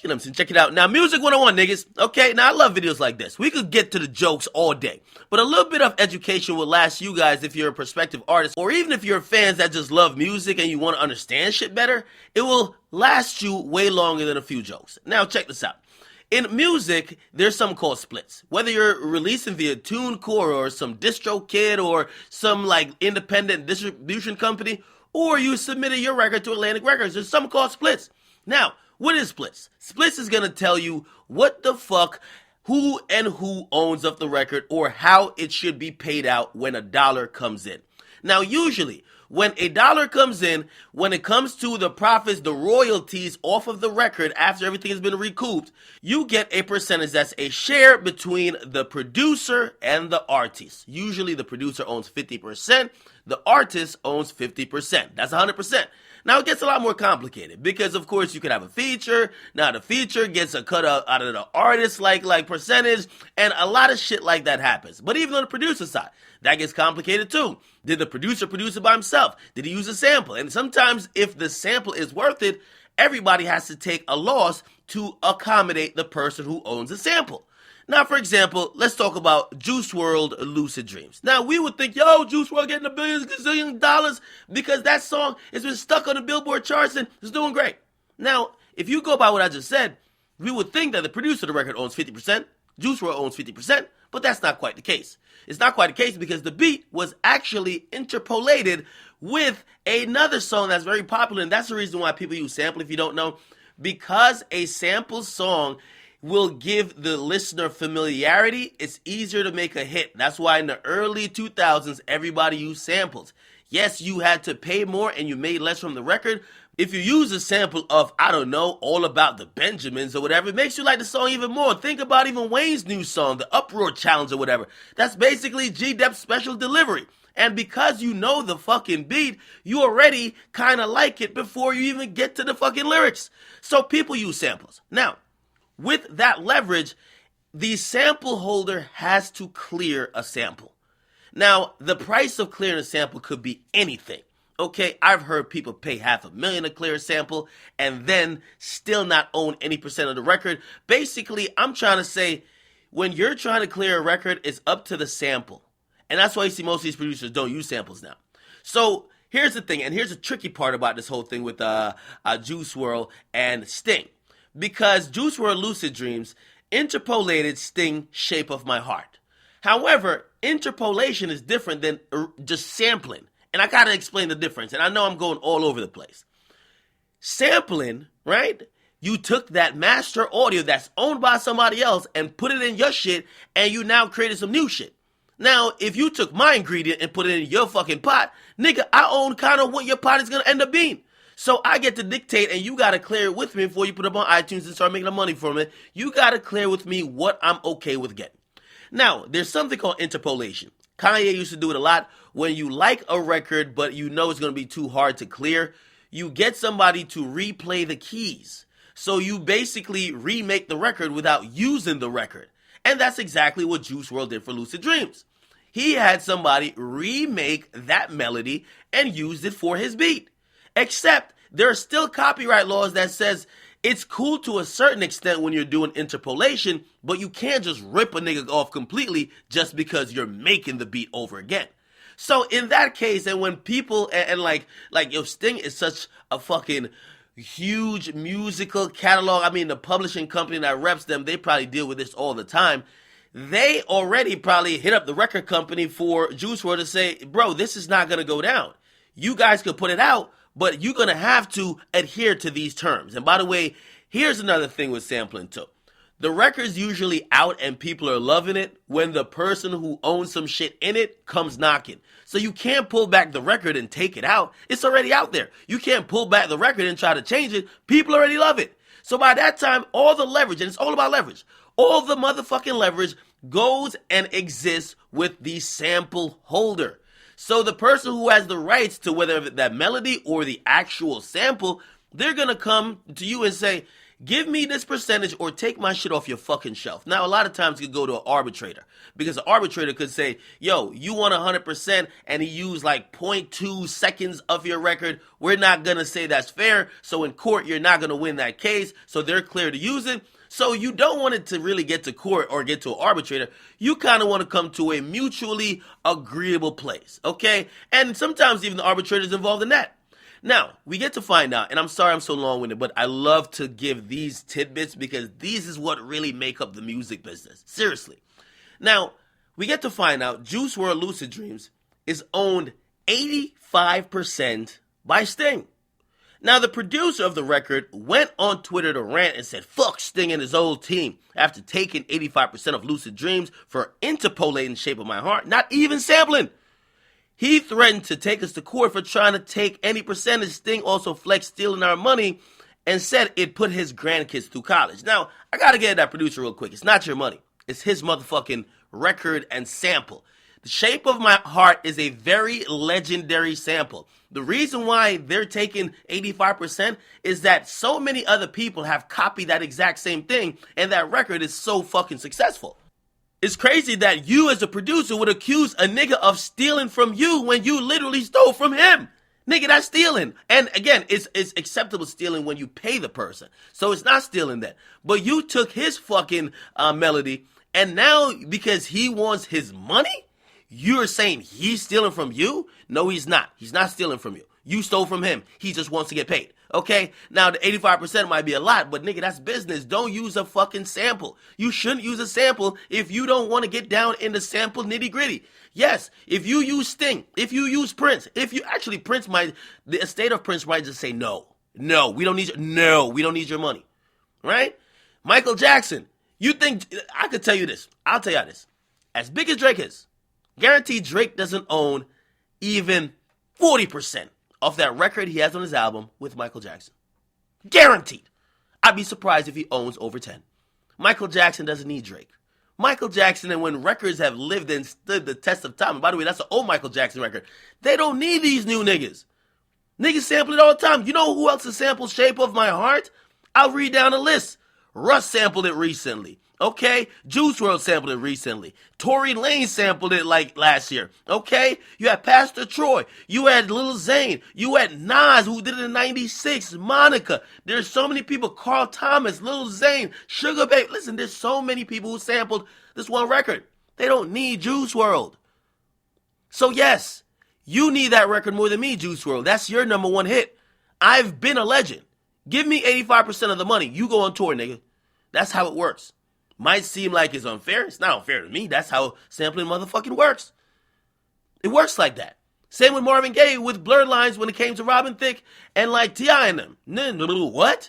and check it out. Now, Music 101, niggas. Okay, now I love videos like this. We could get to the jokes all day. But a little bit of education will last you guys if you're a prospective artist, or even if you're fans that just love music and you want to understand shit better, it will last you way longer than a few jokes. Now, check this out. In music, there's something called splits. Whether you're releasing via TuneCore or some DistroKid or some like independent distribution company, or you submitted your record to Atlantic Records, there's something called splits. Now, what is splits? Splits is going to tell you what the fuck, who owns of the record, or how it should be paid out when a dollar comes in. Now, usually, when a dollar comes in, when it comes to the profits, the royalties off of the record after everything has been recouped, you get a percentage that's a share between the producer and the artist. Usually, the producer owns 50%, the artist owns 50%. That's 100%. Now, it gets a lot more complicated because, of course, you could have a feature. Now, the feature gets a cut out of the artist like percentage, and a lot of shit like that happens. But even on the producer side, that gets complicated too. Did the producer produce it by himself? Did he use a sample? And sometimes, if the sample is worth it, everybody has to take a loss to accommodate the person who owns the sample. Now, for example, let's talk about Juice Wrld, Lucid Dreams. Now, we would think, yo, Juice Wrld getting a billion, gazillion dollars because that song has been stuck on the Billboard charts and is doing great. Now, if you go by what I just said, we would think that the producer of the record owns 50%, Juice Wrld owns 50%, but that's not quite the case. It's not quite the case because the beat was actually interpolated with another song that's very popular, and that's the reason why people use sample, if you don't know, because a sample song will give the listener familiarity. It's easier to make a hit. That's why in the early 2000s, everybody used samples. Yes, you had to pay more and you made less from the record. If you use a sample of, I don't know, All About the Benjamins or whatever, it makes you like the song even more. Think about even Wayne's new song, The Uproar Challenge or whatever. That's basically G-Dep's special delivery. And because you know the fucking beat, you already kind of like it before you even get to the fucking lyrics. So people use samples. Now, with that leverage, the sample holder has to clear a sample. Now, the price of clearing a sample could be anything. Okay, I've heard people pay $500,000 to clear a sample and then still not own any percent of the record. Basically, I'm trying to say, when you're trying to clear a record, it's up to the sample. And that's why you see most of these producers don't use samples now. So here's the thing, and here's the tricky part about this whole thing with Juice Wrld and Sting. Because Juice Wrld Lucid Dreams interpolated Sting Shape of My Heart. However, interpolation is different than just sampling. And I gotta explain the difference. And I know I'm going all over the place. Sampling, right? You took that master audio that's owned by somebody else and put it in your shit, and you now created some new shit. Now, if you took my ingredient and put it in your fucking pot, nigga, I own kind of what your pot is gonna end up being. So I get to dictate, and you got to clear it with me before you put it up on iTunes and start making the money from it. You got to clear with me what I'm okay with getting. Now, there's something called interpolation. Kanye used to do it a lot. When you like a record, but you know it's going to be too hard to clear, you get somebody to replay the keys. So you basically remake the record without using the record. And that's exactly what Juice Wrld did for Lucid Dreams. He had somebody remake that melody and used it for his beat. Except there are still copyright laws that says it's cool to a certain extent when you're doing interpolation, but you can't just rip a nigga off completely just because you're making the beat over again. So in that case, and when people, and like yo, Sting is such a fucking huge musical catalog. I mean, the publishing company that reps them, they probably deal with this all the time. They already probably hit up the record company for Juice Wrld to say, bro, this is not going to go down. You guys could put it out, but you're going to have to adhere to these terms. And by the way, here's another thing with sampling too. The record's usually out and people are loving it when the person who owns some shit in it comes knocking. So you can't pull back the record and take it out. It's already out there. You can't pull back the record and try to change it. People already love it. So by that time, all the leverage, and it's all about leverage, all the motherfucking leverage goes and exists with the sample holder. So the person who has the rights to whether that melody or the actual sample, they're going to come to you and say, Give me this percentage or take my shit off your fucking shelf. Now, a lot of times you could go to an arbitrator because an arbitrator could say, yo, you want 100% and he used like 0.2 seconds of your record. We're not going to say that's fair. So in court, you're not going to win that case. So they're clear to use it. So you don't want it to really get to court or get to an arbitrator. You kind of want to come to a mutually agreeable place, okay? And sometimes even the arbitrator is involved in that. Now, we get to find out, and I'm sorry I'm so long-winded, but I love to give these tidbits because these is what really make up the music business. Seriously. Now, we get to find out Juice Wrld Lucid Dreams is owned 85% by Sting. Now, the producer of the record went on Twitter to rant and said, fuck Sting and his old team after taking 85% of Lucid Dreams for interpolating Shape of My Heart, not even sampling. He threatened to take us to court for trying to take any percentage. Sting also flexed stealing our money and said it put his grandkids through college. Now, I gotta get at that producer real quick. It's not your money. It's his motherfucking record and sample. The Shape of My Heart is a very legendary sample. The reason why they're taking 85% is that so many other people have copied that exact same thing, and that record is so fucking successful. It's crazy that you as a producer would accuse a nigga of stealing from you when you literally stole from him. Nigga, that's stealing. And again, it's acceptable stealing when you pay the person. So it's not stealing that. But you took his fucking melody, and now because he wants his money, you're saying he's stealing from you? No, he's not. He's not stealing from you. You stole from him. He just wants to get paid. Okay? Now, the 85% might be a lot, but nigga, that's business. Don't use a fucking sample. You shouldn't use a sample if you don't want to get down in the sample nitty gritty. Yes, if you use Sting, if you use Prince, the estate of Prince might just say no. No, we don't need your money. Right? Michael Jackson, you think, I could tell you this. I'll tell you this. As big as Drake is, guaranteed Drake doesn't own even 40% of that record he has on his album with Michael Jackson. Guaranteed. I'd be surprised if he owns over 10. Michael Jackson doesn't need Drake. Michael Jackson, and when records have lived and stood the test of time, and by the way, that's an old Michael Jackson record, they don't need these new niggas. Niggas sample it all the time. You know who else has sampled Shape of My Heart? I'll read down a list. Russ sampled it recently. Okay? Juice Wrld sampled it recently. Tory Lanez sampled it like last year. Okay? You had Pastor Troy. You had Lil Zane. You had Nas, who did it in 96. Monica. There's so many people. Carl Thomas, Lil Zane, Sugar Babe. Listen, there's so many people who sampled this one record. They don't need Juice Wrld. So yes, you need that record more than me, Juice Wrld. That's your number one hit. I've been a legend. Give me 85% of the money. You go on tour, nigga. That's how it works. Might seem like it's unfair. It's not unfair to me. That's how sampling motherfucking works. It works like that. Same with Marvin Gaye with Blurred Lines when it came to Robin Thicke and like T.I. and them. What?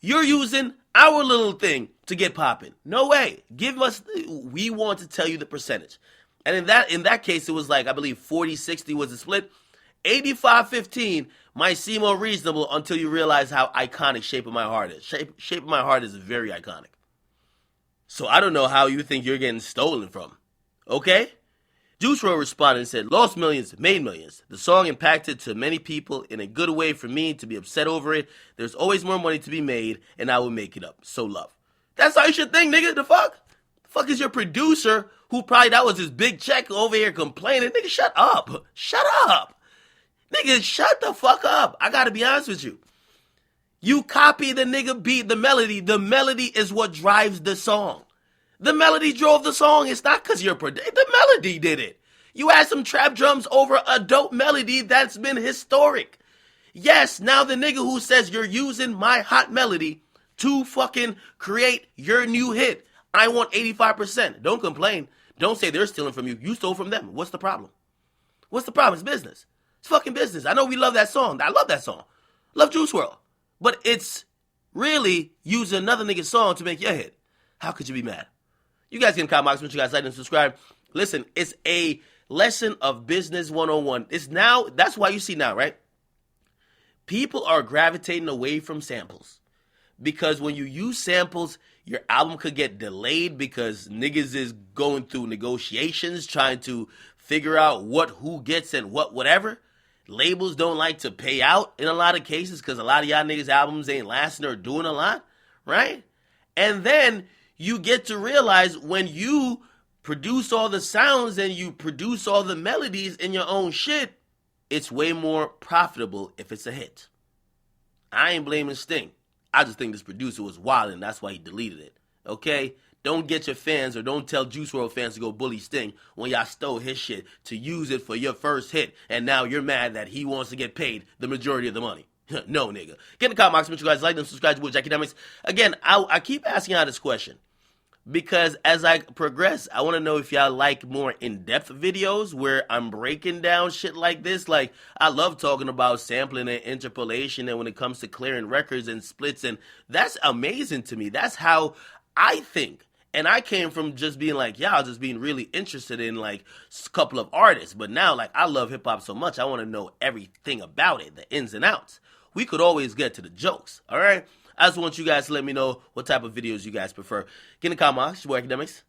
You're using our little thing to get popping. No way. We want to tell you the percentage. And in that case, it was like, I believe 40-60 was the split. 85-15 might seem unreasonable until you realize how iconic Shape of My Heart is. Shape of My Heart is very iconic. So I don't know how you think you're getting stolen from. Okay? Juice Wrld responded and said, lost millions, made millions. The song impacted to many people in a good way for me to be upset over it. There's always more money to be made, and I will make it up. So love. That's how you should think, nigga. The fuck? The fuck is your producer who probably that was his big check over here complaining? Nigga, shut up. Shut up. Nigga, shut the fuck up. I gotta be honest with you. You copy the nigga beat, the melody. The melody is what drives the song. The melody drove the song. It's not because you're the melody did it. You had some trap drums over a dope melody that's been historic. Yes, now the nigga who says you're using my hot melody to fucking create your new hit. I want 85%. Don't complain. Don't say they're stealing from you. You stole from them. What's the problem? What's the problem? It's business. It's fucking business. I know we love that song. I love that song. Love Juice Wrld. But it's really using another nigga's song to make your hit. How could you be mad? You guys can comment, make sure you guys like and subscribe. Listen, it's a lesson of business 101. It's now, that's why you see now, right? People are gravitating away from samples. Because when you use samples, your album could get delayed because niggas is going through negotiations, trying to figure out who gets and whatever. labels don't like to pay out in a lot of cases because a lot of y'all niggas' albums ain't lasting or doing a lot, right? And then you get to realize when you produce all the sounds and you produce all the melodies in your own shit, it's way more profitable if it's a hit. I ain't blaming Sting. I just think this producer was wild and that's why he deleted it. Okay? Don't get your fans or don't tell Juice Wrld fans to go bully Sting when y'all stole his shit to use it for your first hit and now you're mad that he wants to get paid the majority of the money. No, nigga. Get in the comment box, make sure you guys like and subscribe to Akademiks. Again, I keep asking y'all this question because as I progress, I want to know if y'all like more in-depth videos where I'm breaking down shit like this. Like, I love talking about sampling and interpolation and when it comes to clearing records and splits, and that's amazing to me. That's how I think. And I came from just being like, y'all just being really interested in like a couple of artists. But now, like, I love hip hop so much, I want to know everything about it, the ins and outs. We could always get to the jokes, all right? I just want you guys to let me know what type of videos you guys prefer. Get in the comments, your boy Akademiks.